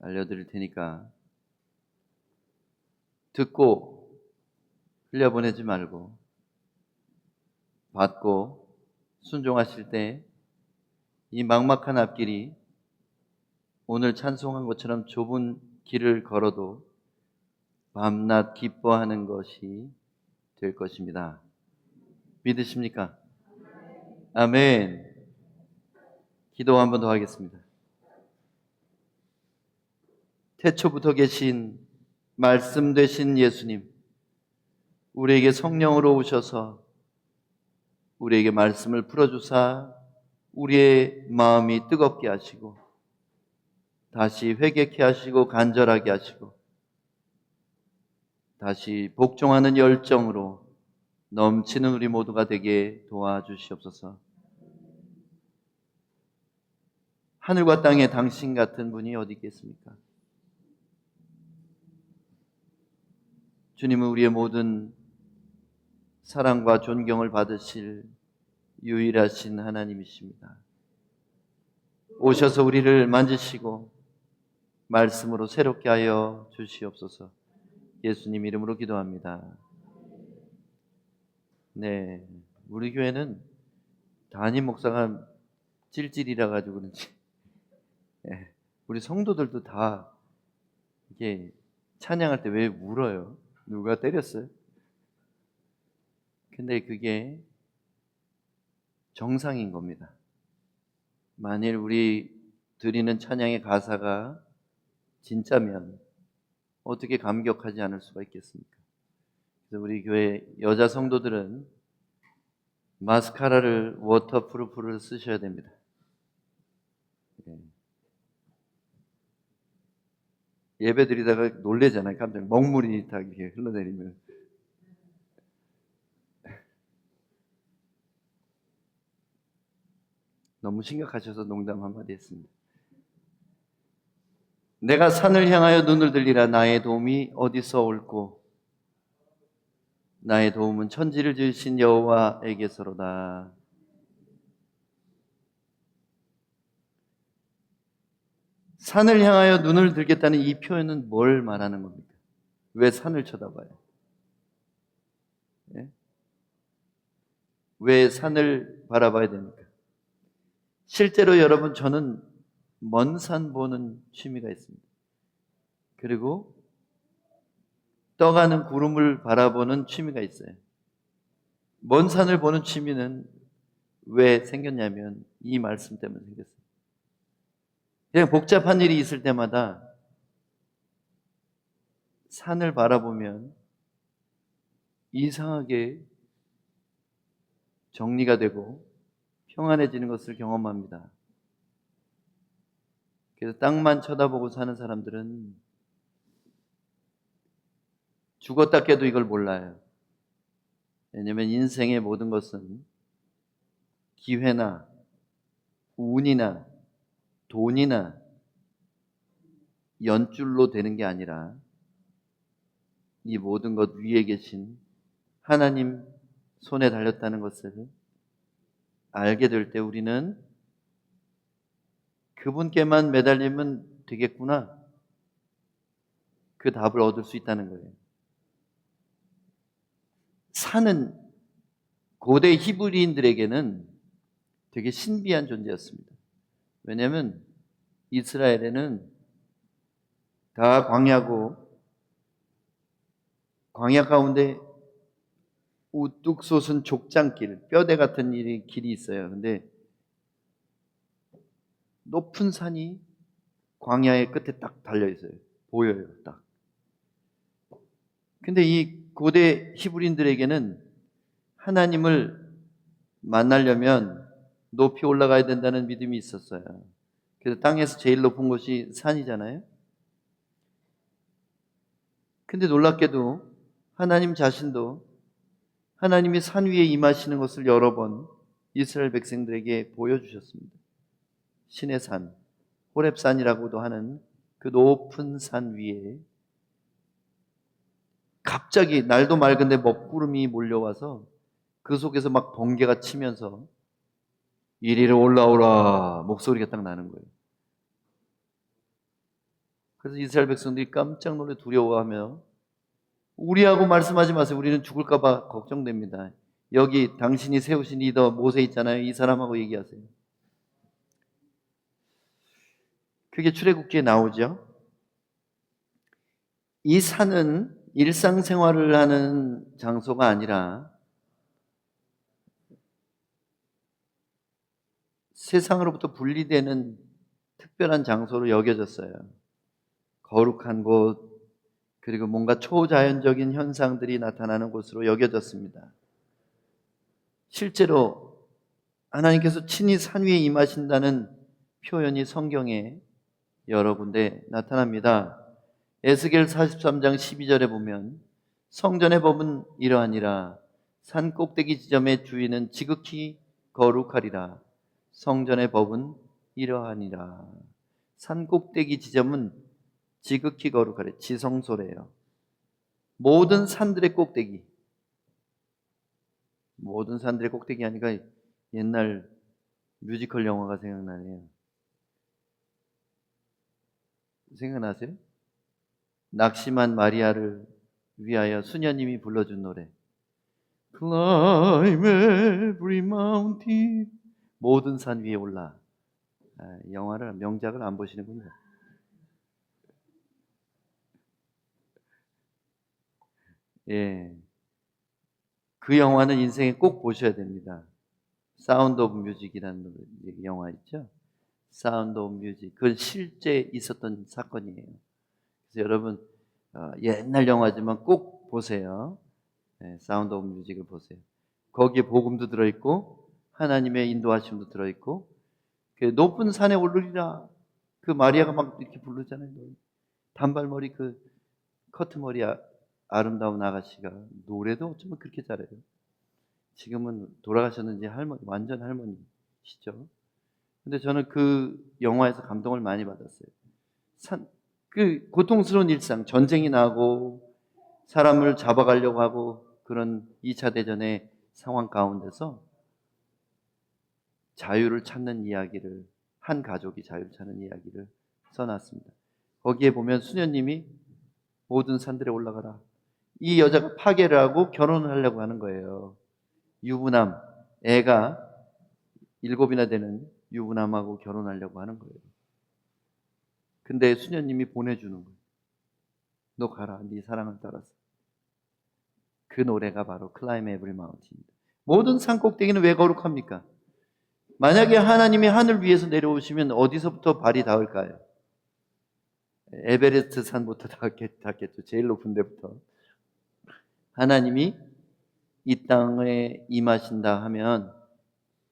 알려드릴 테니까 듣고 흘려보내지 말고 받고 순종하실 때 이 막막한 앞길이 오늘 찬송한 것처럼 좁은 길을 걸어도 밤낮 기뻐하는 것이 될 것입니다. 믿으십니까? 아멘. 기도 한 번 더 하겠습니다. 태초부터 계신 말씀 되신 예수님, 우리에게 성령으로 오셔서 우리에게 말씀을 풀어주사 우리의 마음이 뜨겁게 하시고 다시 회개케 하시고 간절하게 하시고 다시 복종하는 열정으로 넘치는 우리 모두가 되게 도와주시옵소서. 하늘과 땅에 당신 같은 분이 어디 있겠습니까? 주님은 우리의 모든 사랑과 존경을 받으실 유일하신 하나님이십니다. 오셔서 우리를 만지시고 말씀으로 새롭게 하여 주시옵소서. 예수님 이름으로 기도합니다. 네, 우리 교회는 담임 목사가 찔찔이라 가지고 그런지 우리 성도들도 다 이게 찬양할 때 왜 울어요? 누가 때렸어요? 근데 그게 정상인 겁니다. 만일 우리 드리는 찬양의 가사가 진짜면 어떻게 감격하지 않을 수가 있겠습니까? 그래서 우리 교회 여자 성도들은 마스카라를 워터프루프를 쓰셔야 됩니다. 예배 드리다가 놀래잖아요. 깜짝 먹물이 다 이렇게 흘러내리면. 너무 심각하셔서 농담 한마디 했습니다. 내가 산을 향하여 눈을 들리라. 나의 도움이 어디서 올꼬? 나의 도움은 천지를 지으신 여호와에게서로다. 산을 향하여 눈을 들겠다는 이 표현은 뭘 말하는 겁니까? 왜 산을 쳐다봐요? 예? 왜 산을 바라봐야 됩니까? 실제로 여러분, 저는 먼 산 보는 취미가 있습니다. 그리고 떠가는 구름을 바라보는 취미가 있어요. 먼 산을 보는 취미는 왜 생겼냐면 이 말씀 때문에 생겼어요. 그냥 복잡한 일이 있을 때마다 산을 바라보면 이상하게 정리가 되고 평안해지는 것을 경험합니다. 그래서 땅만 쳐다보고 사는 사람들은 죽었다 깨도 이걸 몰라요. 왜냐하면 인생의 모든 것은 기회나 운이나 돈이나 연줄로 되는 게 아니라 이 모든 것 위에 계신 하나님 손에 달렸다는 것을 알게 될 때 우리는 그분께만 매달리면 되겠구나, 그 답을 얻을 수 있다는 거예요. 산은 고대 히브리인들에게는 되게 신비한 존재였습니다. 왜냐하면 이스라엘에는 다 광야고 광야 가운데 우뚝 솟은 족장길, 뼈대 같은 길이 있어요. 근데 높은 산이 광야의 끝에 딱 달려 있어요. 보여요, 딱. 근데 이 고대 히브리인들에게는 하나님을 만나려면 높이 올라가야 된다는 믿음이 있었어요. 그래서 땅에서 제일 높은 곳이 산이잖아요. 근데 놀랍게도 하나님 자신도 하나님이 산 위에 임하시는 것을 여러 번 이스라엘 백성들에게 보여주셨습니다. 신의 산, 호렙산이라고도 하는 그 높은 산 위에 갑자기 날도 맑은데 먹구름이 몰려와서 그 속에서 막 번개가 치면서 이리로 올라오라 목소리가 딱 나는 거예요. 그래서 이스라엘 백성들이 깜짝 놀래 두려워하며 우리하고 말씀하지 마세요. 우리는 죽을까 봐 걱정됩니다. 여기 당신이 세우신 리더 모세 있잖아요. 이 사람하고 얘기하세요. 그게 출애굽기에 나오죠. 이 산은 일상생활을 하는 장소가 아니라 세상으로부터 분리되는 특별한 장소로 여겨졌어요. 거룩한 곳, 그리고 뭔가 초자연적인 현상들이 나타나는 곳으로 여겨졌습니다. 실제로 하나님께서 친히 산 위에 임하신다는 표현이 성경에 여러 군데 나타납니다. 에스겔 43장 12절에 보면 성전의 법은 이러하니라 산 꼭대기 지점의 주인은 지극히 거룩하리라. 성전의 법은 이러하니라. 산 꼭대기 지점은 지극히 거룩하래. 지성소래요. 모든 산들의 꼭대기. 모든 산들의 꼭대기 하니까 옛날 뮤지컬 영화가 생각나네요. 생각나세요? 낙심한 마리아를 위하여 수녀님이 불러준 노래. Climb every mountain. 모든 산 위에 올라. 영화를, 명작을 안 보시는군요. 예. 그 영화는 인생에 꼭 보셔야 됩니다. 사운드 오브 뮤직이라는 영화 있죠? 사운드 오브 뮤직. 그건 실제 있었던 사건이에요. 그래서 여러분 옛날 영화지만 꼭 보세요. 네, 사운드 오브 뮤직을 보세요. 거기에 복음도 들어있고 하나님의 인도하심도 들어있고 그 높은 산에 오르리라. 그 마리아가 막 이렇게 부르잖아요. 단발머리 그 커트머리 아름다운 아가씨가 노래도 어쩌면 그렇게 잘해요. 지금은 돌아가셨는지 할머니, 완전 할머니시죠. 근데 저는 그 영화에서 감동을 많이 받았어요. 그 고통스러운 일상, 전쟁이 나고 사람을 잡아가려고 하고 그런 2차 대전의 상황 가운데서 자유를 찾는 이야기를, 한 가족이 자유를 찾는 이야기를 써놨습니다. 거기에 보면 수녀님이 모든 산들에 올라가라. 이 여자가 파괴를 하고 결혼을 하려고 하는 거예요. 유부남, 애가 7이나 되는 유부남하고 결혼하려고 하는 거예요. 근데 수녀님이 보내주는 거예요. 너 가라, 네 사랑을 따라서. 그 노래가 바로 Climb Every Mountain입니다. 모든 산 꼭대기는 왜 거룩합니까? 만약에 하나님이 하늘 위에서 내려오시면 어디서부터 발이 닿을까요? 에베레스트 산부터 닿겠죠. 제일 높은 데부터. 하나님이 이 땅에 임하신다 하면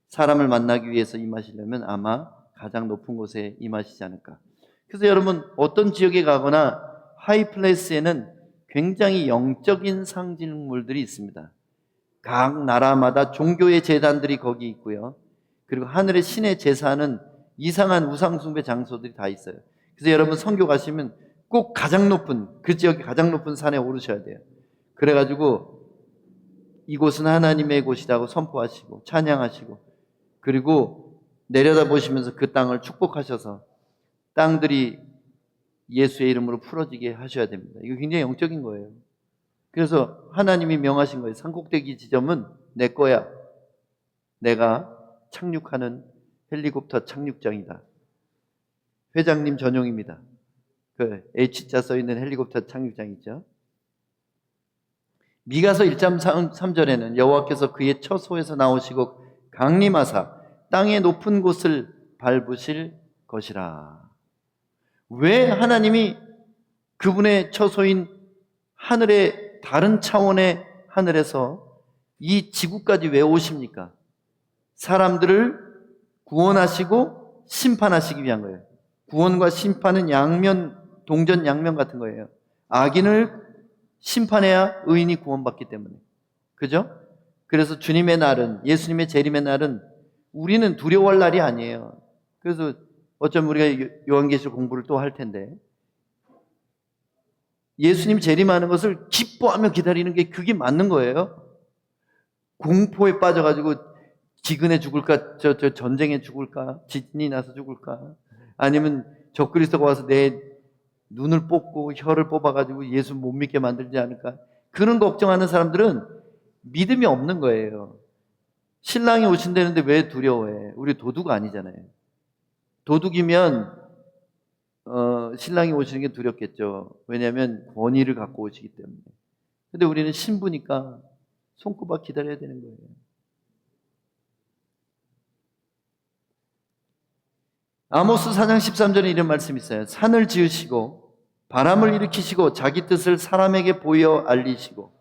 사람을 만나기 위해서 임하시려면 아마 가장 높은 곳에 임하시지 않을까. 그래서 여러분 어떤 지역에 가거나 하이플레이스에는 굉장히 영적인 상징물들이 있습니다. 각 나라마다 종교의 제단들이 거기 있고요. 그리고 하늘의 신의 제사하는 이상한 우상숭배 장소들이 다 있어요. 그래서 여러분 선교 가시면 꼭 가장 높은, 그 지역의 가장 높은 산에 오르셔야 돼요. 그래가지고 이곳은 하나님의 곳이라고 선포하시고 찬양하시고 그리고 내려다보시면서 그 땅을 축복하셔서 땅들이 예수의 이름으로 풀어지게 하셔야 됩니다. 이거 굉장히 영적인 거예요. 그래서 하나님이 명하신 거예요. 산꼭대기 지점은 내 거야. 내가 착륙하는 헬리콥터 착륙장이다. 회장님 전용입니다. 그 H자 써있는 헬리콥터 착륙장 있죠. 미가서 1장 3절에는 여호와께서 그의 처소에서 나오시고 강림하사 땅의 높은 곳을 밟으실 것이라. 왜 하나님이 그분의 처소인 하늘의 다른 차원의 하늘에서 이 지구까지 왜 오십니까? 사람들을 구원하시고 심판하시기 위한 거예요. 구원과 심판은 양면, 동전 양면 같은 거예요. 악인을 심판해야 의인이 구원받기 때문에. 그죠? 그래서 주님의 날은, 예수님의 재림의 날은 우리는 두려워할 날이 아니에요. 그래서 어쩌면 우리가 요한계시록 공부를 또 할 텐데 예수님 재림하는 것을 기뻐하며 기다리는 게 그게 맞는 거예요. 공포에 빠져가지고 기근에 죽을까, 저 전쟁에 죽을까, 지진이 나서 죽을까, 아니면 적그리스도가 와서 내 눈을 뽑고 혀를 뽑아가지고 예수 못 믿게 만들지 않을까? 그런 걱정하는 사람들은 믿음이 없는 거예요. 신랑이 오신다는데 왜 두려워해? 우리 도둑 아니잖아요. 도둑이면 신랑이 오시는 게 두렵겠죠. 왜냐하면 권위를 갖고 오시기 때문에. 근데 우리는 신부니까 손꼽아 기다려야 되는 거예요. 아모스 4장 13절에 이런 말씀이 있어요. 산을 지으시고 바람을 일으키시고 자기 뜻을 사람에게 보여 알리시고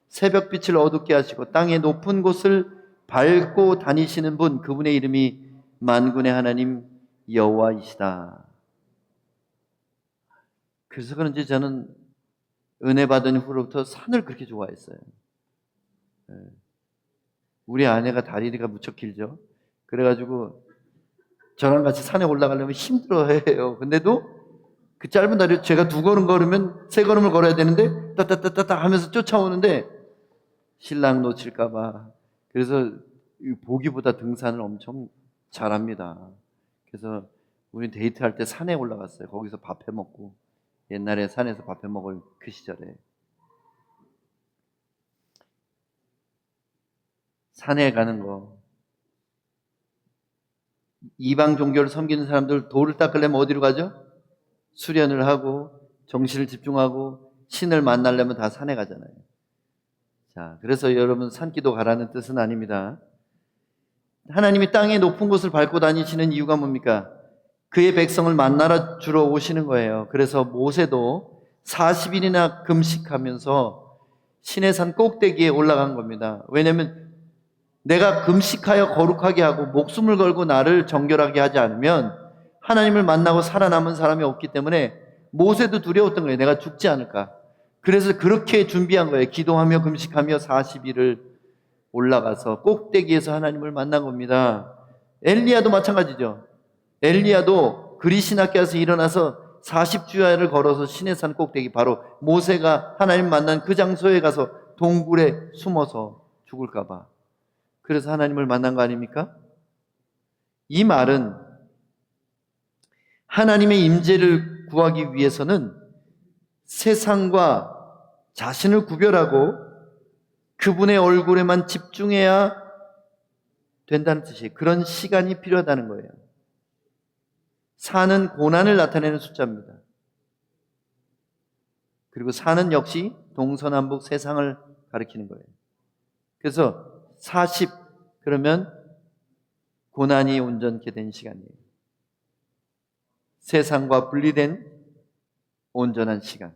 새벽빛을 어둡게 하시고 땅의 높은 곳을 밟고 다니시는 분, 그분의 이름이 만군의 하나님 여호와이시다. 그래서 그런지 저는 은혜 받은 후로부터 산을 그렇게 좋아했어요. 우리 아내가 다리가 무척 길죠. 그래가지고 저랑 같이 산에 올라가려면 힘들어해요. 근데도 그 짧은 다리 제가 2걸음 걸으면 3걸음을 걸어야 되는데 따따따따 하면서 쫓아오는데 신랑 놓칠까봐. 그래서 보기보다 등산을 엄청 잘합니다. 그래서 우리 데이트할 때 산에 올라갔어요. 거기서 밥 해 먹고. 옛날에 산에서 밥 해 먹을 그 시절에 산에 가는 거. 이방 종교를 섬기는 사람들 돌을 닦으려면 어디로 가죠? 수련을 하고 정신을 집중하고 신을 만나려면 다 산에 가잖아요. 자, 그래서 여러분 산기도 가라는 뜻은 아닙니다. 하나님이 땅의 높은 곳을 밟고 다니시는 이유가 뭡니까? 그의 백성을 만나러 주러 오시는 거예요. 그래서 모세도 40일이나 금식하면서 시내산 꼭대기에 올라간 겁니다. 왜냐하면 내가 금식하여 거룩하게 하고 목숨을 걸고 나를 정결하게 하지 않으면 하나님을 만나고 살아남은 사람이 없기 때문에 모세도 두려웠던 거예요. 내가 죽지 않을까. 그래서 그렇게 준비한 거예요. 기도하며 금식하며 40일을 올라가서 꼭대기에서 하나님을 만난 겁니다. 엘리야도 마찬가지죠. 엘리야도 그리시나께 와서 일어나서 40주야를 걸어서 시내산 꼭대기, 바로 모세가 하나님 만난 그 장소에 가서 동굴에 숨어서 죽을까 봐. 그래서 하나님을 만난 거 아닙니까? 이 말은 하나님의 임재를 구하기 위해서는 세상과 자신을 구별하고 그분의 얼굴에만 집중해야 된다는 뜻이에요. 그런 시간이 필요하다는 거예요. 산은 고난을 나타내는 숫자입니다. 그리고 산은 역시 동서남북 세상을 가리키는 거예요. 그래서 40, 그러면 고난이 온전케 된 시간이에요. 세상과 분리된 온전한 시간.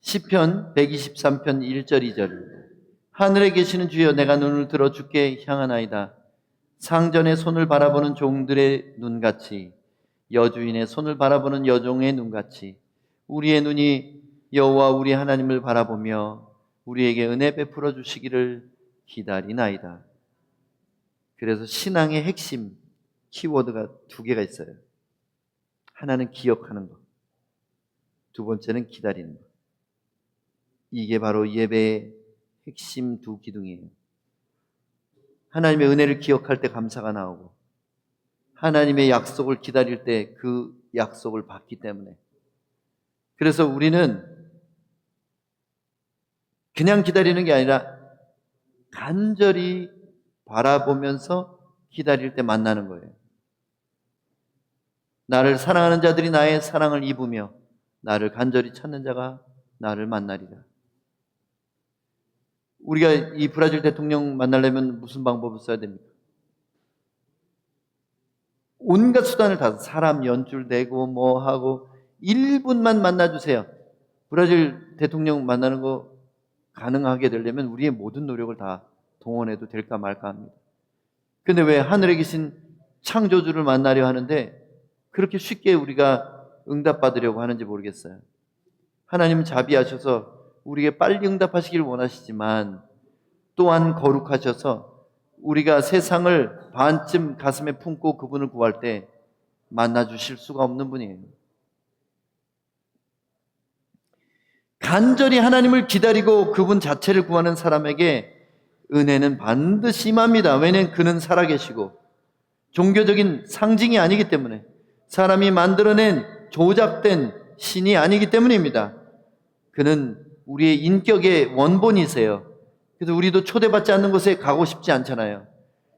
시편 123편 1절 2절. 하늘에 계시는 주여, 내가 눈을 들어 주께 향하나이다. 상전의 손을 바라보는 종들의 눈같이, 여주인의 손을 바라보는 여종의 눈같이 우리의 눈이 여호와 우리 하나님을 바라보며 우리에게 은혜 베풀어 주시기를 기다리나이다. 그래서 신앙의 핵심 키워드가 2개가 있어요. 하나는 기억하는 것, 2번째는 기다리는 것. 이게 바로 예배의 핵심 2 기둥이에요. 하나님의 은혜를 기억할 때 감사가 나오고, 하나님의 약속을 기다릴 때 그 약속을 받기 때문에. 그래서 우리는 그냥 기다리는 게 아니라 간절히 바라보면서 기다릴 때 만나는 거예요. 나를 사랑하는 자들이 나의 사랑을 입으며 나를 간절히 찾는 자가 나를 만나리라. 우리가 이 브라질 대통령 만나려면 무슨 방법을 써야 됩니까? 온갖 수단을 다, 사람 연줄대고 뭐 하고 1분만 만나주세요. 브라질 대통령 만나는 거 가능하게 되려면 우리의 모든 노력을 다 동원해도 될까 말까 합니다. 근데 왜 하늘에 계신 창조주를 만나려 하는데 그렇게 쉽게 우리가 응답받으려고 하는지 모르겠어요. 하나님은 자비하셔서 우리에게 빨리 응답하시길 원하시지만 또한 거룩하셔서 우리가 세상을 반쯤 가슴에 품고 그분을 구할 때 만나주실 수가 없는 분이에요. 간절히 하나님을 기다리고 그분 자체를 구하는 사람에게 은혜는 반드시 임합니다. 왜냐하면 그는 살아계시고 종교적인 상징이 아니기 때문에, 사람이 만들어낸 조작된 신이 아니기 때문입니다. 그는 우리의 인격의 원본이세요. 그래서 우리도 초대받지 않는 곳에 가고 싶지 않잖아요.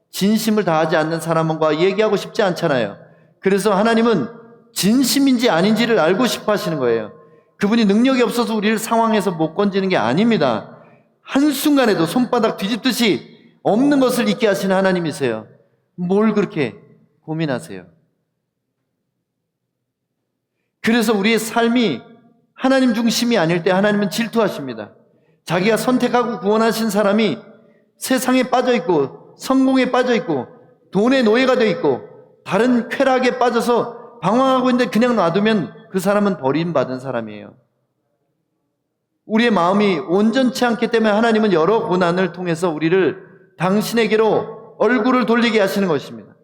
진심을 다하지 않는 사람과 얘기하고 싶지 않잖아요. 그래서 하나님은 진심인지 아닌지를 알고 싶어 하시는 거예요. 그분이 능력이 없어서 우리를 상황에서 못 건지는 게 아닙니다. 한순간에도 손바닥 뒤집듯이 없는 것을 있게 하시는 하나님이세요. 뭘 그렇게 고민하세요? 그래서 우리의 삶이 하나님 중심이 아닐 때 하나님은 질투하십니다. 자기가 선택하고 구원하신 사람이 세상에 빠져 있고 성공에 빠져 있고 돈의 노예가 되어 있고 다른 쾌락에 빠져서 방황하고 있는데 그냥 놔두면 그 사람은 버림받은 사람이에요. 우리의 마음이 온전치 않기 때문에 하나님은 여러 고난을 통해서 우리를 당신에게로 얼굴을 돌리게 하시는 것입니다.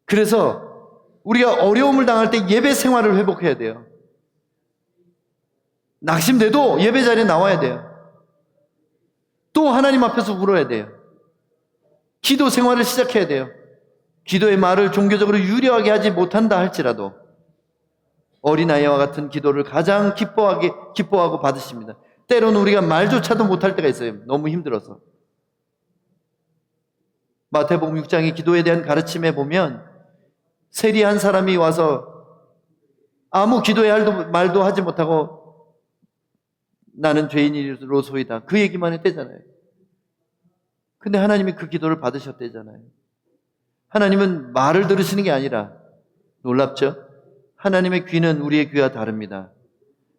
그래서 우리가 어려움을 당할 때 예배 생활을 회복해야 돼요. 낙심돼도 예배 자리에 나와야 돼요. 또 하나님 앞에서 울어야 돼요. 기도 생활을 시작해야 돼요. 기도의 말을 종교적으로 유려하게 하지 못한다 할지라도 어린아이와 같은 기도를 가장 기뻐하고 받으십니다. 때로는 우리가 말조차도 못할 때가 있어요. 너무 힘들어서. 마태복음 6장의 기도에 대한 가르침에 보면 세리한 사람이 와서 아무 기도의 말도 하지 못하고 나는 죄인이로소이다. 그 얘기만 했대잖아요. 근데 하나님이 그 기도를 받으셨대잖아요. 하나님은 말을 들으시는 게 아니라 놀랍죠? 하나님의 귀는 우리의 귀와 다릅니다.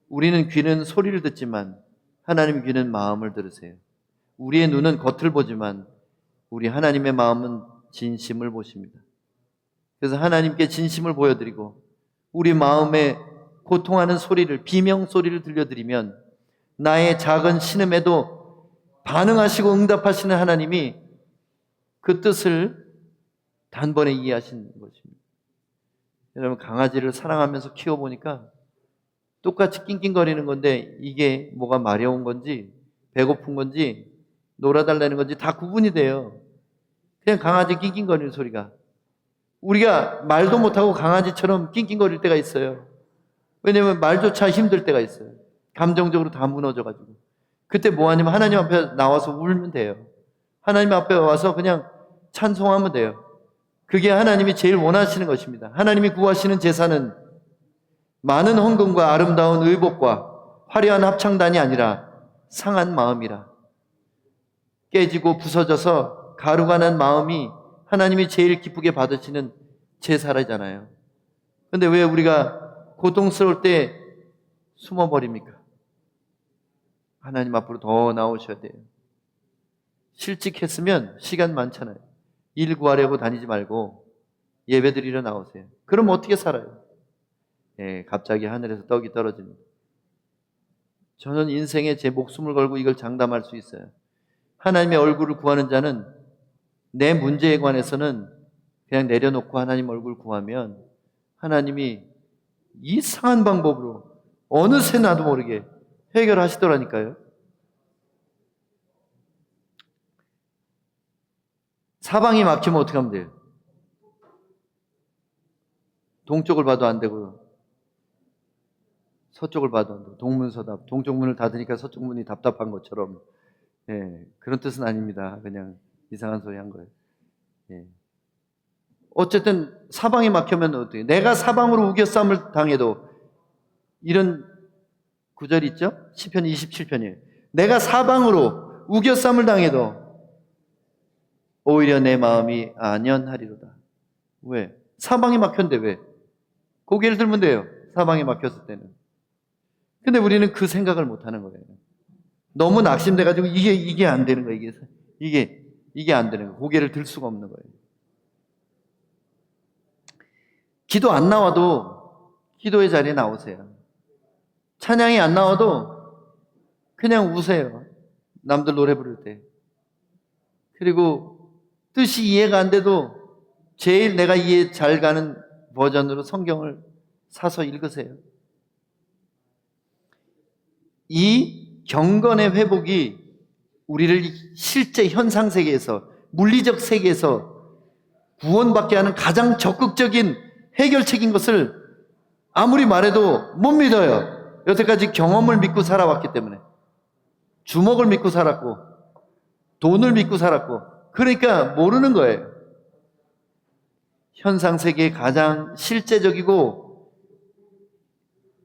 우리는 귀는 소리를 듣지만 하나님의 귀는 마음을 들으세요. 우리의 눈은 겉을 보지만 우리 하나님의 마음은 진심을 보십니다. 그래서 하나님께 진심을 보여드리고 우리 마음에 고통하는 소리를, 비명 소리를 들려드리면 나의 작은 신음에도 반응하시고 응답하시는 하나님이 그 뜻을 단번에 이해하시는 것입니다. 여러분, 강아지를 사랑하면서 키워보니까 똑같이 낑낑거리는 건데 이게 뭐가 마려운 건지 배고픈 건지 놀아달라는 건지 다 구분이 돼요. 그냥 강아지 낑낑거리는 소리가. 우리가 말도 못하고 강아지처럼 낑낑거릴 때가 있어요. 왜냐하면 말조차 힘들 때가 있어요. 감정적으로 다 무너져가지고. 그때 뭐 하냐면 하나님 앞에 나와서 울면 돼요. 하나님 앞에 와서 그냥 찬송하면 돼요. 그게 하나님이 제일 원하시는 것입니다. 하나님이 구하시는 제사는 많은 헌금과 아름다운 의복과 화려한 합창단이 아니라 상한 마음이라. 깨지고 부서져서 가루가 난 마음이 하나님이 제일 기쁘게 받으시는 제사라잖아요. 그런데 왜 우리가 고통스러울 때 숨어버립니까? 하나님 앞으로 더 나오셔야 돼요. 실직했으면 시간 많잖아요. 일 구하려고 다니지 말고 예배 드리러 나오세요. 그럼 어떻게 살아요? 갑자기 하늘에서 떡이 떨어집니다. 저는 인생에 제 목숨을 걸고 이걸 장담할 수 있어요. 하나님의 얼굴을 구하는 자는 내 문제에 관해서는 그냥 내려놓고 하나님 얼굴 구하면 하나님이 이상한 방법으로 어느새 나도 모르게 해결하시더라니까요. 사방이 막히면 어떻게 하면 돼요? 동쪽을 봐도 안 되고 서쪽을 봐도 안 되고 동문서답. 동쪽 문을 닫으니까 서쪽 문이 답답한 것처럼 그런 뜻은 아닙니다. 그냥 이상한 소리 한 거예요. 어쨌든 사방이 막히면 어떻게? 내가 사방으로 우겨쌈을 당해도 이런 구절이 있죠? 시편 27편이에요. 내가 사방으로 우겨쌈을 당해도 오히려 내 마음이 안연하리로다. 왜? 사방이 막혔는데 왜? 고개를 들면 돼요. 사방이 막혔을 때는. 근데 우리는 그 생각을 못 하는 거예요. 너무 낙심돼가지고 이게 안 되는 거예요. 이게 안 되는 거예요. 고개를 들 수가 없는 거예요. 기도 안 나와도 기도의 자리에 나오세요. 찬양이 안 나와도 그냥 우세요. 남들 노래 부를 때. 그리고 뜻이 이해가 안 돼도 제일 내가 이해 잘 가는 버전으로 성경을 사서 읽으세요. 이 경건의 회복이 우리를 실제 현상 세계에서, 물리적 세계에서 구원받게 하는 가장 적극적인 해결책인 것을 아무리 말해도 못 믿어요. 여태까지 경험을 믿고 살아왔기 때문에. 주먹을 믿고 살았고 돈을 믿고 살았고, 그러니까 모르는 거예요. 현상세계의 가장 실제적이고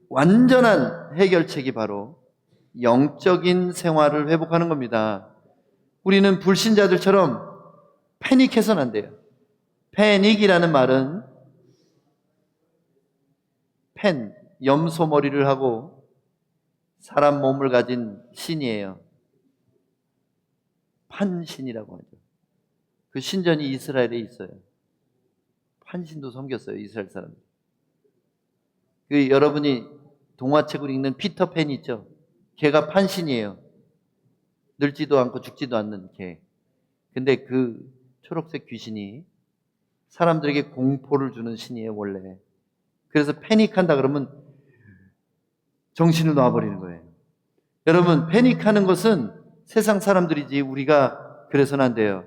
완전한 해결책이 바로 영적인 생활을 회복하는 겁니다. 우리는 불신자들처럼 패닉해서는 안 돼요. 패닉이라는 말은 염소 머리를 하고 사람 몸을 가진 신이에요. 판신이라고 하죠. 그 신전이 이스라엘에 있어요. 판신도 섬겼어요, 이스라엘 사람들. 여러분이 동화책을 읽는 피터팬 있죠? 걔가 판신이에요. 늙지도 않고 죽지도 않는 걔. 근데 그 초록색 귀신이 사람들에게 공포를 주는 신이에요, 원래. 그래서 패닉한다 그러면 정신을 놔버리는 거예요. 여러분, 패닉하는 것은 세상 사람들이지 우리가 그래서는 안 돼요.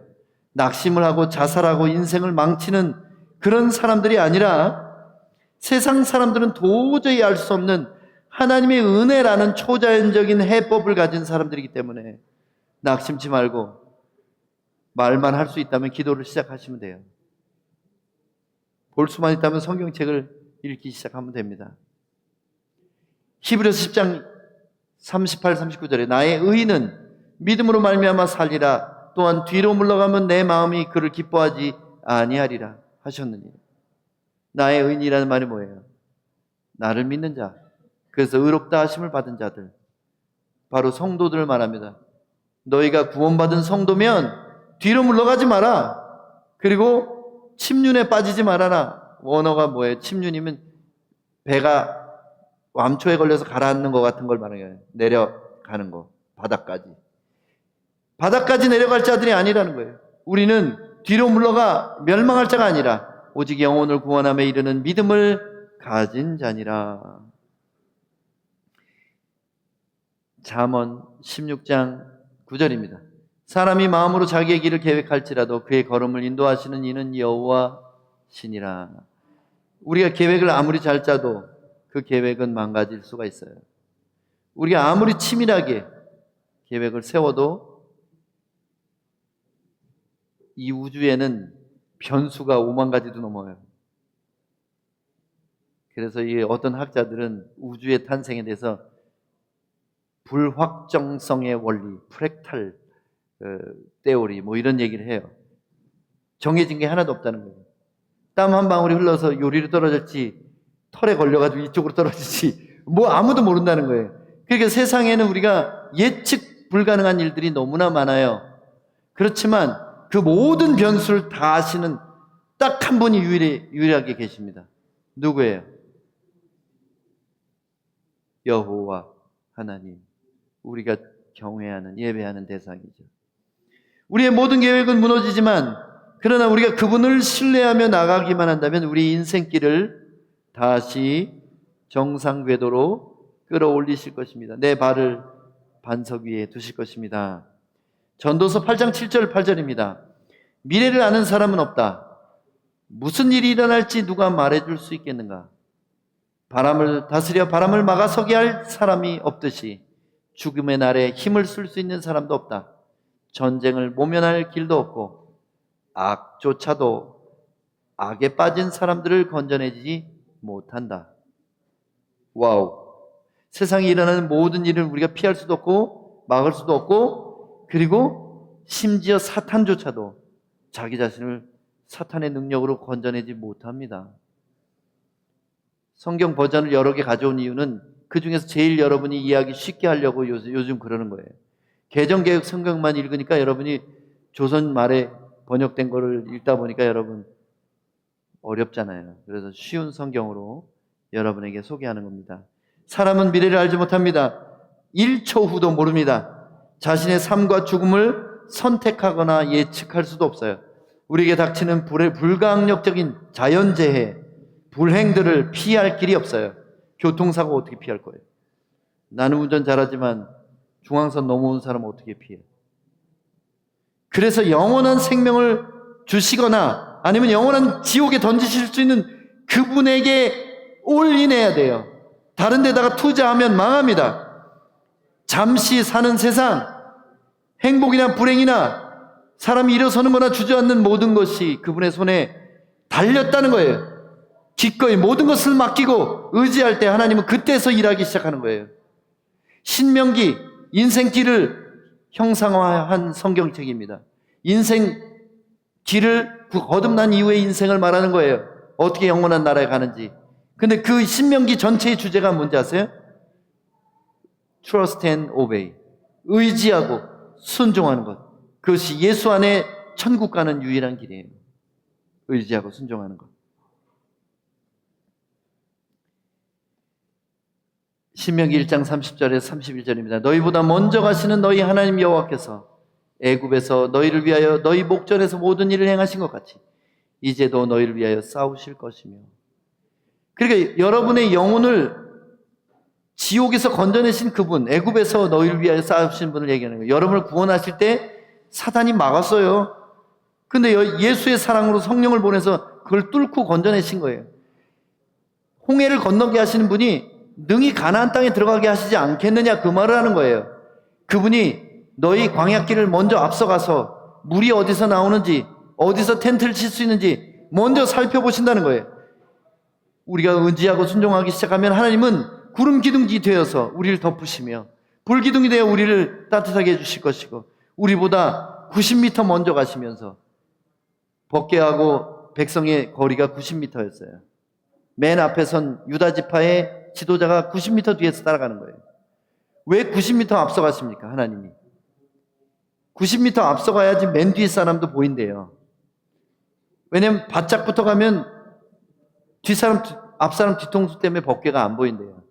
낙심을 하고 자살하고 인생을 망치는 그런 사람들이 아니라, 세상 사람들은 도저히 알 수 없는 하나님의 은혜라는 초자연적인 해법을 가진 사람들이기 때문에 낙심치 말고 말만 할 수 있다면 기도를 시작하시면 돼요. 볼 수만 있다면 성경책을 읽기 시작하면 됩니다. 히브리서 10장 38, 39절에 나의 의인은 믿음으로 말미암아 살리라. 또한 뒤로 물러가면 내 마음이 그를 기뻐하지 아니하리라 하셨느니. 나의 의인이라는 말이 뭐예요? 나를 믿는 자, 그래서 의롭다 하심을 받은 자들, 바로 성도들을 말합니다. 너희가 구원받은 성도면 뒤로 물러가지 마라. 그리고 침륜에 빠지지 말아라. 원어가 뭐예요? 침륜이면 배가 암초에 걸려서 가라앉는 것 같은 걸 말해요. 내려가는 거, 바닥까지 내려갈 자들이 아니라는 거예요. 우리는 뒤로 물러가 멸망할 자가 아니라 오직 영혼을 구원함에 이르는 믿음을 가진 자니라. 잠언 16장 9절입니다. 사람이 마음으로 자기의 길을 계획할지라도 그의 걸음을 인도하시는 이는 여호와시니라. 우리가 계획을 아무리 잘 짜도 그 계획은 망가질 수가 있어요. 우리가 아무리 치밀하게 계획을 세워도 이 우주에는 변수가 5만 가지도 넘어요. 그래서 이 어떤 학자들은 우주의 탄생에 대해서 불확정성의 원리, 프랙탈 테오리 뭐 이런 얘기를 해요. 정해진 게 하나도 없다는 거예요. 땀 한 방울이 흘러서 요리로 떨어질지 털에 걸려가지고 이쪽으로 떨어질지 뭐 아무도 모른다는 거예요. 그러니까 세상에는 우리가 예측 불가능한 일들이 너무나 많아요. 그렇지만 그 모든 변수를 다 아시는 딱 한 분이 유일하게 계십니다. 누구예요? 여호와 하나님. 우리가 경외하는, 예배하는 대상이죠. 우리의 모든 계획은 무너지지만 그러나 우리가 그분을 신뢰하며 나가기만 한다면 우리 인생길을 다시 정상 궤도로 끌어올리실 것입니다. 내 발을 반석 위에 두실 것입니다. 전도서 8장 7절 8절입니다. 미래를 아는 사람은 없다. 무슨 일이 일어날지 누가 말해줄 수 있겠는가? 바람을 다스려 바람을 막아서게 할 사람이 없듯이 죽음의 날에 힘을 쓸 수 있는 사람도 없다. 전쟁을 모면할 길도 없고 악조차도 악에 빠진 사람들을 건져내지 못한다. 와우. 세상에 일어나는 모든 일을 우리가 피할 수도 없고 막을 수도 없고, 그리고 심지어 사탄조차도 자기 자신을 사탄의 능력으로 건져내지 못합니다. 성경 버전을 여러 개 가져온 이유는 그 중에서 제일 여러분이 이해하기 쉽게 하려고 요즘 그러는 거예요. 개정개혁 성경만 읽으니까 여러분이 조선 말에 번역된 거를 읽다 보니까 여러분 어렵잖아요. 그래서 쉬운 성경으로 여러분에게 소개하는 겁니다. 사람은 미래를 알지 못합니다. 1초 후도 모릅니다. 자신의 삶과 죽음을 선택하거나 예측할 수도 없어요. 우리에게 닥치는 불가항력적인 자연재해, 불행들을 피할 길이 없어요. 교통사고 어떻게 피할 거예요? 나는 운전 잘하지만 중앙선 넘어온 사람은 어떻게 피해? 그래서 영원한 생명을 주시거나 아니면 영원한 지옥에 던지실 수 있는 그분에게 올인해야 돼요. 다른 데다가 투자하면 망합니다. 잠시 사는 세상, 행복이나 불행이나 사람이 일어서는 거나 주저앉는 모든 것이 그분의 손에 달렸다는 거예요. 기꺼이 모든 것을 맡기고 의지할 때 하나님은 그때서 일하기 시작하는 거예요. 신명기, 인생길을 형상화한 성경책입니다. 인생 길을 거듭난 이후의 인생을 말하는 거예요. 어떻게 영원한 나라에 가는지. 근데 그 신명기 전체의 주제가 뭔지 아세요? Trust and obey. 의지하고 순종하는 것. 그것이 예수 안에 천국 가는 유일한 길이에요. 의지하고 순종하는 것. 신명기 1장 30절에서 31절입니다. 너희보다 먼저 가시는 너희 하나님 여호와께서 애굽에서 너희를 위하여 너희 목전에서 모든 일을 행하신 것 같이 이제도 너희를 위하여 싸우실 것이며. 그러니까 여러분의 영혼을 지옥에서 건져내신 그분, 애굽에서 너희를 위하여 싸우신 분을 얘기하는 거예요. 여러분을 구원하실 때 사단이 막았어요. 근데 예수의 사랑으로 성령을 보내서 그걸 뚫고 건져내신 거예요. 홍해를 건너게 하시는 분이 능히 가나안 땅에 들어가게 하시지 않겠느냐, 그 말을 하는 거예요. 그분이 너희 광야길을 먼저 앞서가서 물이 어디서 나오는지, 어디서 텐트를 칠 수 있는지 먼저 살펴보신다는 거예요. 우리가 의지하고 순종하기 시작하면 하나님은 구름 기둥이 되어서 우리를 덮으시며 불 기둥이 되어 우리를 따뜻하게 해주실 것이고, 우리보다 90m 먼저 가시면서, 법궤하고 백성의 거리가 90m였어요. 맨 앞에 선 유다 지파의 지도자가 90m 뒤에서 따라가는 거예요. 왜 90m 앞서가십니까? 하나님이 90m 앞서가야지 맨 뒤 사람도 보인대요. 왜냐면 바짝부터 가면 앞사람 뒤통수 때문에 법궤가 안 보인대요.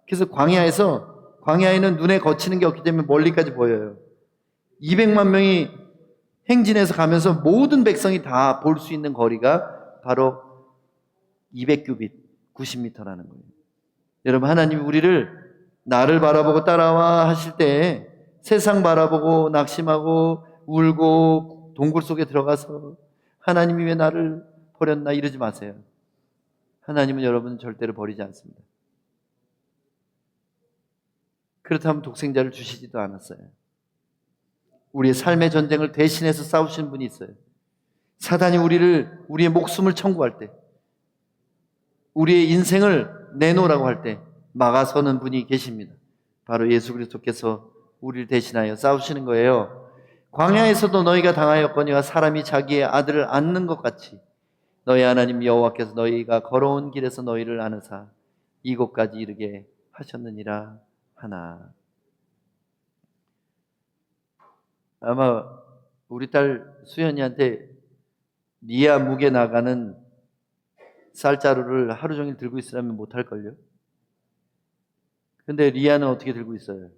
그래서 광야에는 눈에 거치는 게 없기 때문에 멀리까지 보여요. 200만 명이 행진해서 가면서 모든 백성이 다 볼 수 있는 거리가 바로 200규빗, 90m라는 거예요. 여러분, 하나님이 우리를 나를 바라보고 따라와 하실 때 세상 바라보고 낙심하고 울고 동굴 속에 들어가서 하나님이 왜 나를 버렸나 이러지 마세요. 하나님은 여러분을 절대로 버리지 않습니다. 그렇다면 독생자를 주시지도 않았어요. 우리의 삶의 전쟁을 대신해서 싸우시는 분이 있어요. 사단이 우리의 목숨을 청구할 때, 우리의 인생을 내놓으라고 할 때 막아서는 분이 계십니다. 바로 예수 그리스도께서 우리를 대신하여 싸우시는 거예요. 광야에서도 너희가 당하였거니와 사람이 자기의 아들을 안는 것 같이 너희 하나님 여호와께서 너희가 걸어온 길에서 너희를 안으사 이곳까지 이르게 하셨느니라 하나. 아마 우리 딸 수연이한테 리아 묵에 나가는 쌀자루를 하루 종일 들고 있으라면 못할걸요? 근데 리아는 어떻게 들고 있어요?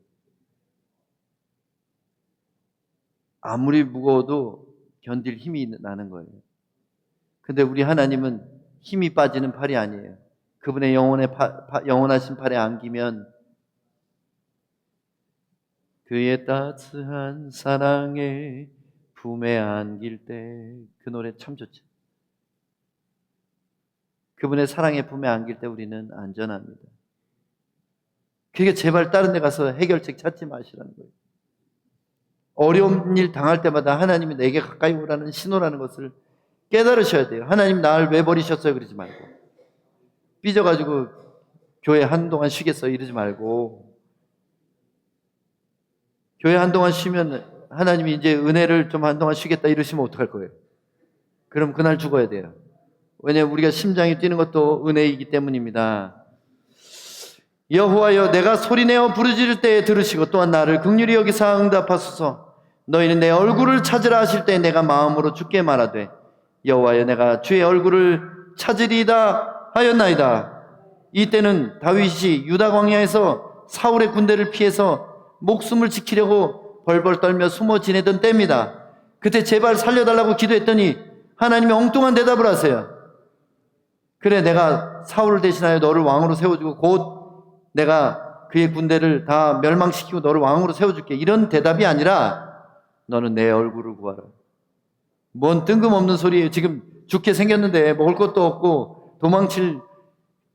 아무리 무거워도 견딜 힘이 나는 거예요. 근데 우리 하나님은 힘이 빠지는 팔이 아니에요. 그분의 영원하신 팔에 안기면 그의 따스한 사랑에 품에 안길 때, 그 노래 참 좋죠. 그분의 사랑의 품에 안길 때 우리는 안전합니다. 그러니까 제발 다른 데 가서 해결책 찾지 마시라는 거예요. 어려운 일 당할 때마다 하나님이 내게 가까이 오라는 신호라는 것을 깨달으셔야 돼요. 하나님 나를 왜 버리셨어요? 그러지 말고, 삐져가지고 교회 한동안 쉬겠어요? 이러지 말고, 교회 한동안 쉬면 하나님이 이제 은혜를 좀 한동안 쉬겠다 이러시면 어떡할 거예요? 그럼 그날 죽어야 돼요. 왜냐하면 우리가 심장이 뛰는 것도 은혜이기 때문입니다. 여호와여, 내가 소리내어 부르짖을 때에 들으시고 또한 나를 긍휼히 여기사 응답하소서. 너희는 내 얼굴을 찾으라 하실 때 내가 마음으로 주께 말하되 여호와여, 내가 주의 얼굴을 찾으리이다 하였나이다. 이때는 다윗이 유다 광야에서 사울의 군대를 피해서 목숨을 지키려고 벌벌 떨며 숨어 지내던 때입니다. 그때 제발 살려달라고 기도했더니 하나님이 엉뚱한 대답을 하세요. 그래, 내가 사울을 대신하여 너를 왕으로 세워주고 곧 내가 그의 군대를 다 멸망시키고 너를 왕으로 세워줄게. 이런 대답이 아니라 너는 내 얼굴을 구하라. 뭔 뜬금없는 소리예요. 지금 죽게 생겼는데 먹을 것도 없고 도망칠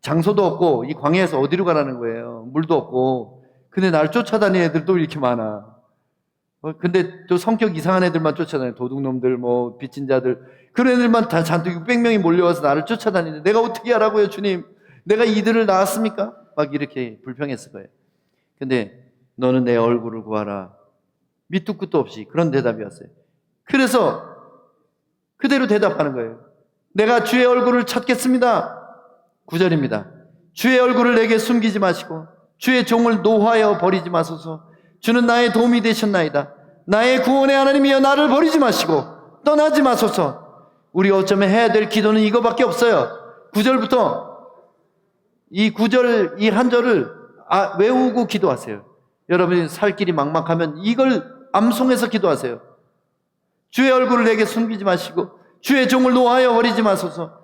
장소도 없고 이 광야에서 어디로 가라는 거예요. 물도 없고. 근데 날 쫓아다니는 애들도 이렇게 많아. 근데 또 성격 이상한 애들만 쫓아다녀. 도둑놈들, 뭐 빚진 자들. 그런 애들만 다 잔뜩 600명이 몰려와서 나를 쫓아다니는데 내가 어떻게 하라고요, 주님? 내가 이들을 낳았습니까? 막 이렇게 불평했을 거예요. 근데 너는 내 얼굴을 구하라. 밑도 끝도 없이 그런 대답이 왔어요. 그래서 그대로 대답하는 거예요. 내가 주의 얼굴을 찾겠습니다. 9절입니다. 주의 얼굴을 내게 숨기지 마시고 주의 종을 노하여 버리지 마소서. 주는 나의 도움이 되셨나이다. 나의 구원의 하나님이여 나를 버리지 마시고 떠나지 마소서. 우리 어쩌면 해야 될 기도는 이거밖에 없어요. 9절부터 이 9절 이 한 절을 외우고 기도하세요. 여러분이 살 길이 막막하면 이걸 암송해서 기도하세요. 주의 얼굴을 내게 숨기지 마시고 주의 종을 노하여 버리지 마소서.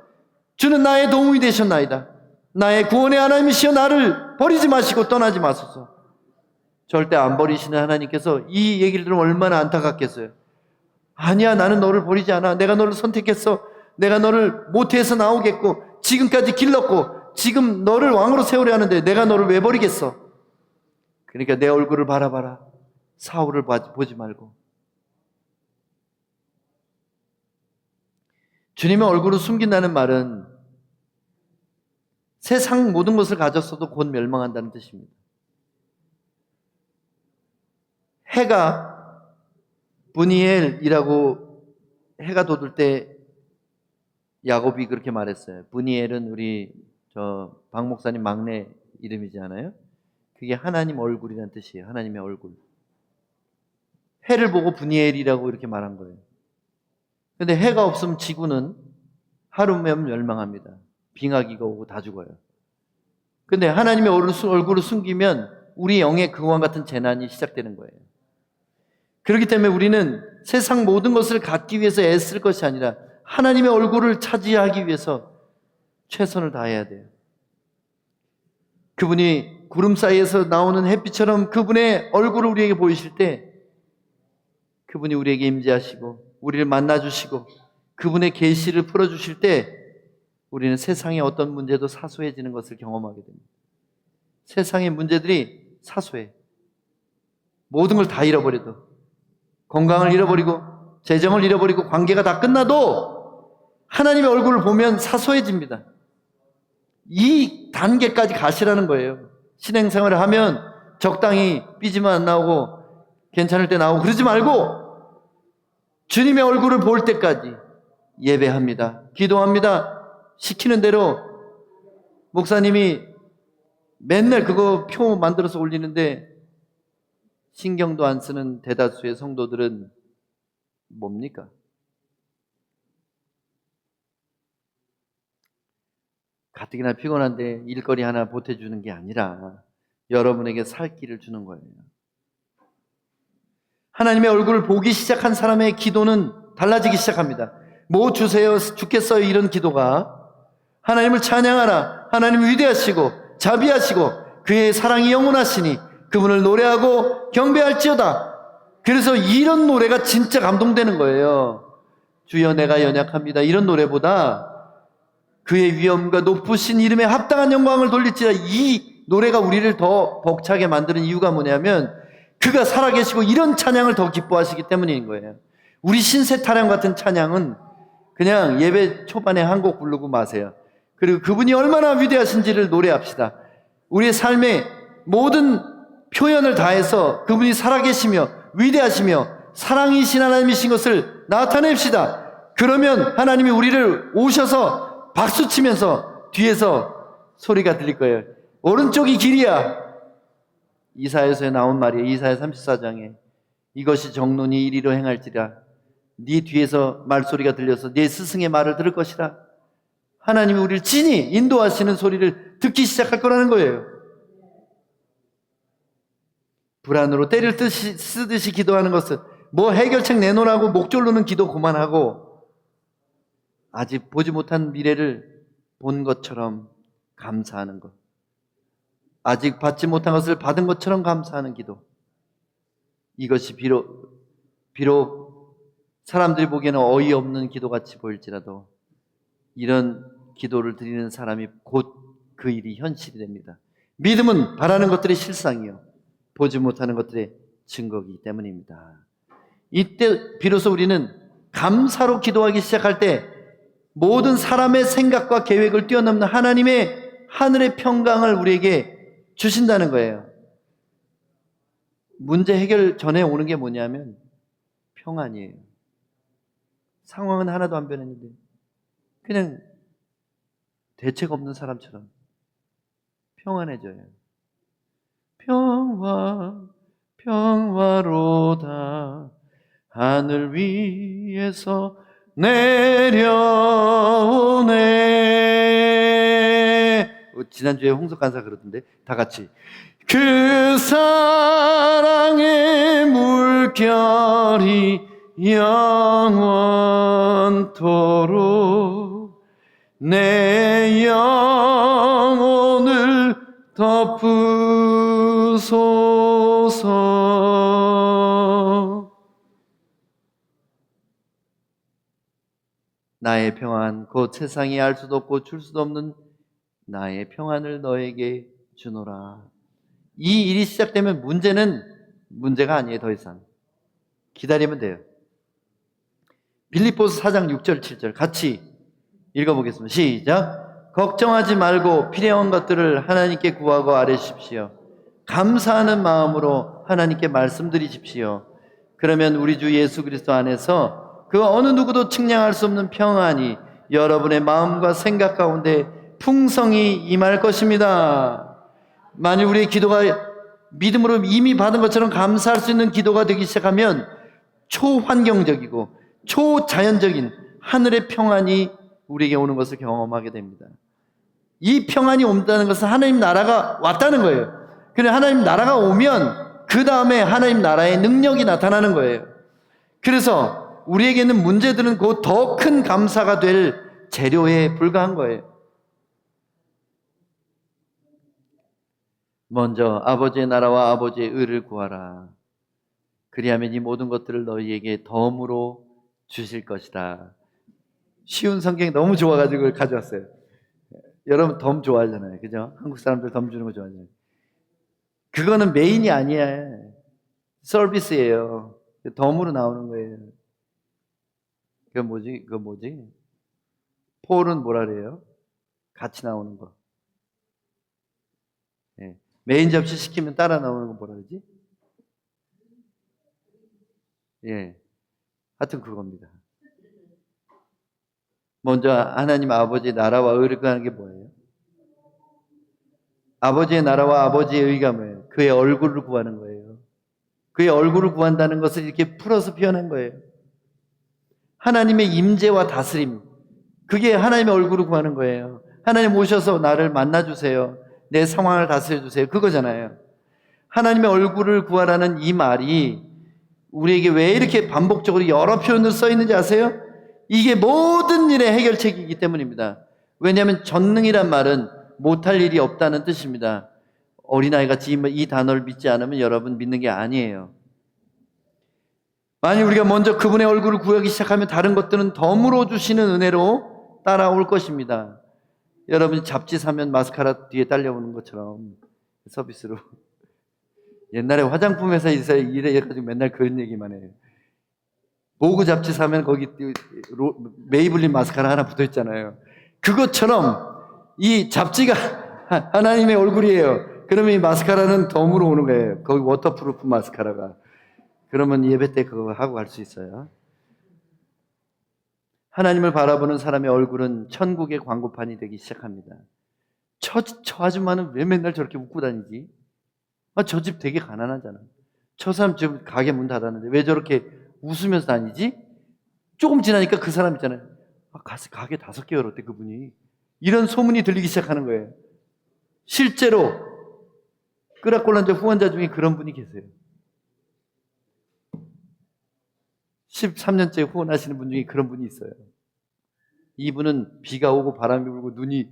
주는 나의 도움이 되셨나이다. 나의 구원의 하나님이시여 나를 버리지 마시고 떠나지 마소서. 절대 안 버리시는 하나님께서 이 얘기를 들으면 얼마나 안타깝겠어요. 아니야, 나는 너를 버리지 않아. 내가 너를 선택했어. 내가 너를 모태에서 나오겠고 지금까지 길렀고 지금 너를 왕으로 세우려 하는데 내가 너를 왜 버리겠어? 그러니까 내 얼굴을 바라봐라. 사울을 보지 말고. 주님의 얼굴을 숨긴다는 말은 세상 모든 것을 가졌어도 곧 멸망한다는 뜻입니다. 해가 브니엘이라고 해가 돋을 때 야곱이 그렇게 말했어요. 브니엘은 우리 박 목사님 막내 이름이잖아요. 그게 하나님 얼굴이라는 뜻이에요. 하나님의 얼굴. 해를 보고 브니엘이라고 이렇게 말한 거예요. 근데 해가 없으면 지구는 하루면 멸망합니다. 빙하기가 오고 다 죽어요. 근데 하나님의 얼굴을 숨기면 우리 영의 그와 같은 재난이 시작되는 거예요. 그렇기 때문에 우리는 세상 모든 것을 갖기 위해서 애쓸 것이 아니라 하나님의 얼굴을 차지하기 위해서 최선을 다해야 돼요. 그분이 구름 사이에서 나오는 햇빛처럼 그분의 얼굴을 우리에게 보이실 때 그분이 우리에게 임재하시고 우리를 만나주시고 그분의 계시를 풀어주실 때 우리는 세상의 어떤 문제도 사소해지는 것을 경험하게 됩니다. 세상의 문제들이 사소해. 모든 걸 다 잃어버려도 건강을 잃어버리고 재정을 잃어버리고 관계가 다 끝나도 하나님의 얼굴을 보면 사소해집니다. 이 단계까지 가시라는 거예요. 신앙생활을 하면 적당히 삐지만 안 나오고 괜찮을 때 나오고 그러지 말고 주님의 얼굴을 볼 때까지 예배합니다. 기도합니다. 시키는 대로 목사님이 맨날 그거 표 만들어서 올리는데 신경도 안 쓰는 대다수의 성도들은 뭡니까? 가뜩이나 피곤한데 일거리 하나 보태주는 게 아니라 여러분에게 살 길을 주는 거예요. 하나님의 얼굴을 보기 시작한 사람의 기도는 달라지기 시작합니다. 뭐 주세요, 주겠어요 이런 기도가 하나님을 찬양하라. 하나님 위대하시고 자비하시고 그의 사랑이 영원하시니 그분을 노래하고 경배할지어다. 그래서 이런 노래가 진짜 감동되는 거예요. 주여 내가 연약합니다. 이런 노래보다 그의 위엄과 높으신 이름에 합당한 영광을 돌릴지라. 이 노래가 우리를 더 벅차게 만드는 이유가 뭐냐면 그가 살아계시고 이런 찬양을 더 기뻐하시기 때문인 거예요. 우리 신세 타령 같은 찬양은 그냥 예배 초반에 한 곡 부르고 마세요. 그리고 그분이 얼마나 위대하신지를 노래합시다. 우리의 삶의 모든 표현을 다해서 그분이 살아계시며 위대하시며 사랑이신 하나님이신 것을 나타냅시다. 그러면 하나님이 우리를 오셔서 박수치면서 뒤에서 소리가 들릴 거예요. 오른쪽이 길이야. 이사야서에 나온 말이에요. 이사야 34장에 이것이 정론이 이리로 행할지라. 네 뒤에서 말소리가 들려서 네 스승의 말을 들을 것이라. 하나님이 우리를 진히 인도하시는 소리를 듣기 시작할 거라는 거예요. 불안으로 때를 쓰듯이 기도하는 것은 뭐 해결책 내놓으라고 목졸르는 기도 그만하고 아직 보지 못한 미래를 본 것처럼 감사하는 것, 아직 받지 못한 것을 받은 것처럼 감사하는 기도, 이것이 비록 사람들이 보기에는 어이없는 기도같이 보일지라도 이런 기도를 드리는 사람이 곧 그 일이 현실이 됩니다. 믿음은 바라는 것들의 실상이요 보지 못하는 것들의 증거이기 때문입니다. 이때 비로소 우리는 감사로 기도하기 시작할 때 모든 사람의 생각과 계획을 뛰어넘는 하나님의 하늘의 평강을 우리에게 주신다는 거예요. 문제 해결 전에 오는 게 뭐냐면 평안이에요. 상황은 하나도 안 변했는데 그냥 대책 없는 사람처럼 평안해져요. 평화로다 하늘 위에서 내려오네. 지난주에 홍석 간사 그러던데 다 같이 그 사랑의 물결이 영원토록 내 영혼을 덮으소서. 나의 평안 곧 세상이 알 수도 없고 줄 수도 없는 나의 평안을 너에게 주노라. 이 일이 시작되면 문제가 아니에요. 더 이상 기다리면 돼요. 빌립보서 4장 6절 7절 같이 읽어보겠습니다. 시작. 걱정하지 말고 필요한 것들을 하나님께 구하고 아뢰십시오. 감사하는 마음으로 하나님께 말씀드리십시오. 그러면 우리 주 예수 그리스도 안에서 그 어느 누구도 측량할 수 없는 평안이 여러분의 마음과 생각 가운데 풍성히 임할 것입니다. 만일 우리의 기도가 믿음으로 이미 받은 것처럼 감사할 수 있는 기도가 되기 시작하면 초환경적이고 초자연적인 하늘의 평안이 우리에게 오는 것을 경험하게 됩니다. 이 평안이 온다는 것은 하나님 나라가 왔다는 거예요. 그런데 하나님 나라가 오면 그 다음에 하나님 나라의 능력이 나타나는 거예요. 그래서 우리에게는 문제들은 곧 더 큰 감사가 될 재료에 불과한 거예요. 먼저 아버지의 나라와 아버지의 의를 구하라. 그리하면 이 모든 것들을 너희에게 덤으로 주실 것이다. 쉬운 성경 너무 좋아가지고 가져왔어요. 여러분 덤 좋아하잖아요. 그죠? 한국 사람들 덤 주는 거 좋아하잖아요. 그거는 메인이 아니야. 서비스예요. 덤으로 나오는 거예요. 그거 뭐지? 폴은 뭐라 그래요? 같이 나오는 거. 예. 메인 접시 시키면 따라 나오는 거 뭐라 그러지? 예. 하여튼 그겁니다. 먼저 하나님 아버지의 나라와 의를 구하는 게 뭐예요? 아버지의 나라와 아버지의 의가 뭐예요? 그의 얼굴을 구하는 거예요. 그의 얼굴을 구한다는 것을 이렇게 풀어서 표현한 거예요. 하나님의 임재와 다스림, 그게 하나님의 얼굴을 구하는 거예요. 하나님 오셔서 나를 만나주세요. 내 상황을 다스려주세요. 그거잖아요. 하나님의 얼굴을 구하라는 이 말이 우리에게 왜 이렇게 반복적으로 여러 표현으로 써 있는지 아세요? 이게 모든 일의 해결책이기 때문입니다. 왜냐하면 전능이란 말은 못할 일이 없다는 뜻입니다. 어린아이같이 이 단어를 믿지 않으면 여러분 믿는 게 아니에요. 만약 우리가 먼저 그분의 얼굴을 구하기 시작하면 다른 것들은 덤으로 주시는 은혜로 따라올 것입니다. 여러분이 잡지 사면 마스카라 뒤에 딸려오는 것처럼 서비스로. 옛날에 화장품 회사에서 일해가지고 맨날 그런 얘기만 해요. 모그 잡지 사면 거기 메이블린 마스카라 하나 붙어있잖아요. 그것처럼 이 잡지가 하나님의 얼굴이에요. 그러면 이 마스카라는 덤으로 오는 거예요. 거기 워터프루프 마스카라가. 그러면 예배 때 그거 하고 갈 수 있어요. 하나님을 바라보는 사람의 얼굴은 천국의 광고판이 되기 시작합니다. 저 아줌마는 왜 맨날 저렇게 웃고 다니지? 저 집 되게 가난하잖아. 저 사람 지금 가게 문 닫았는데 왜 저렇게 웃으면서 다니지? 조금 지나니까 그 사람 있잖아요. 가게 5개 열었대 그분이. 이런 소문이 들리기 시작하는 거예요. 실제로 끄락골란자 후원자 중에 그런 분이 계세요. 13년째 후원하시는 분 중에 그런 분이 있어요. 이분은 비가 오고 바람이 불고 눈이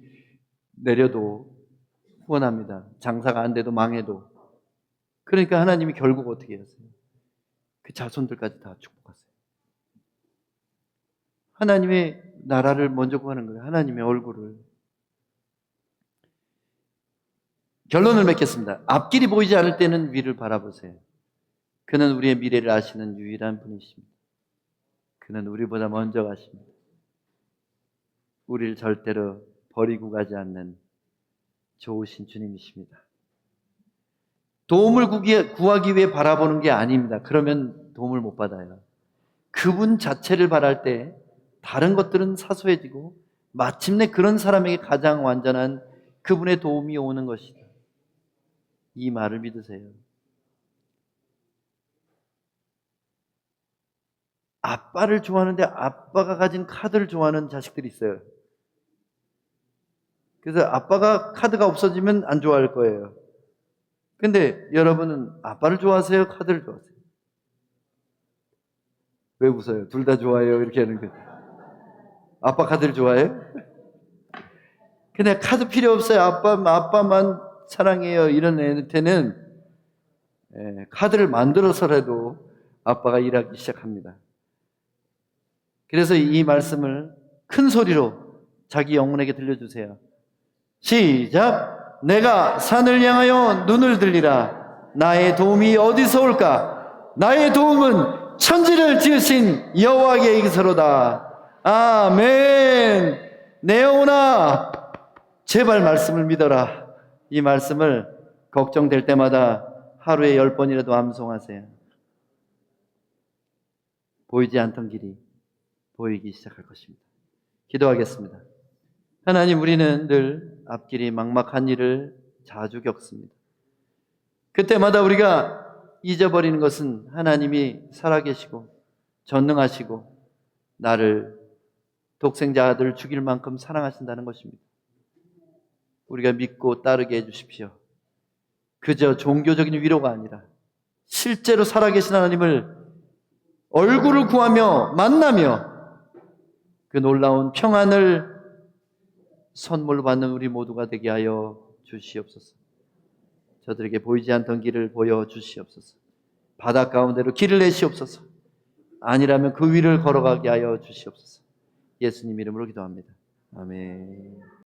내려도 후원합니다. 장사가 안 돼도 망해도. 그러니까 하나님이 결국 어떻게 했어요? 그 자손들까지 다 축복하세요. 하나님의 나라를 먼저 구하는 거예요. 하나님의 얼굴을. 결론을 맺겠습니다. 앞길이 보이지 않을 때는 위를 바라보세요. 그는 우리의 미래를 아시는 유일한 분이십니다. 그는 우리보다 먼저 가십니다. 우리를 절대로 버리고 가지 않는 좋으신 주님이십니다. 도움을 구하기 위해 바라보는 게 아닙니다. 그러면 도움을 못 받아요. 그분 자체를 바랄 때 다른 것들은 사소해지고 마침내 그런 사람에게 가장 완전한 그분의 도움이 오는 것이다. 이 말을 믿으세요. 아빠를 좋아하는데 아빠가 가진 카드를 좋아하는 자식들이 있어요. 그래서 아빠가 카드가 없어지면 안 좋아할 거예요. 근데 여러분은 아빠를 좋아하세요? 카드를 좋아하세요? 왜 웃어요? 둘 다 좋아해요. 이렇게 하는 거예요. 아빠 카드를 좋아해요? 근데 카드 필요 없어요. 아빠만 사랑해요. 이런 애한테는 카드를 만들어서라도 아빠가 일하기 시작합니다. 그래서 이 말씀을 큰 소리로 자기 영혼에게 들려주세요. 시작! 내가 산을 향하여 눈을 들리라. 나의 도움이 어디서 올까? 나의 도움은 천지를 지으신 여호와에게서로다. 아멘. 내 영혼아, 제발 말씀을 믿어라. 이 말씀을 걱정될 때마다 하루에 10번이라도 암송하세요. 보이지 않던 길이 보이기 시작할 것입니다. 기도하겠습니다. 하나님, 우리는 늘 앞길이 막막한 일을 자주 겪습니다. 그때마다 우리가 잊어버리는 것은 하나님이 살아계시고 전능하시고 나를 독생자 아들을 죽일 만큼 사랑하신다는 것입니다. 우리가 믿고 따르게 해주십시오. 그저 종교적인 위로가 아니라 실제로 살아계신 하나님을 얼굴을 구하며 만나며 그 놀라운 평안을 선물로 받는 우리 모두가 되게 하여 주시옵소서. 저들에게 보이지 않던 길을 보여주시옵소서. 바다 가운데로 길을 내시옵소서. 아니라면 그 위를 걸어가게 하여 주시옵소서. 예수님 이름으로 기도합니다. 아멘.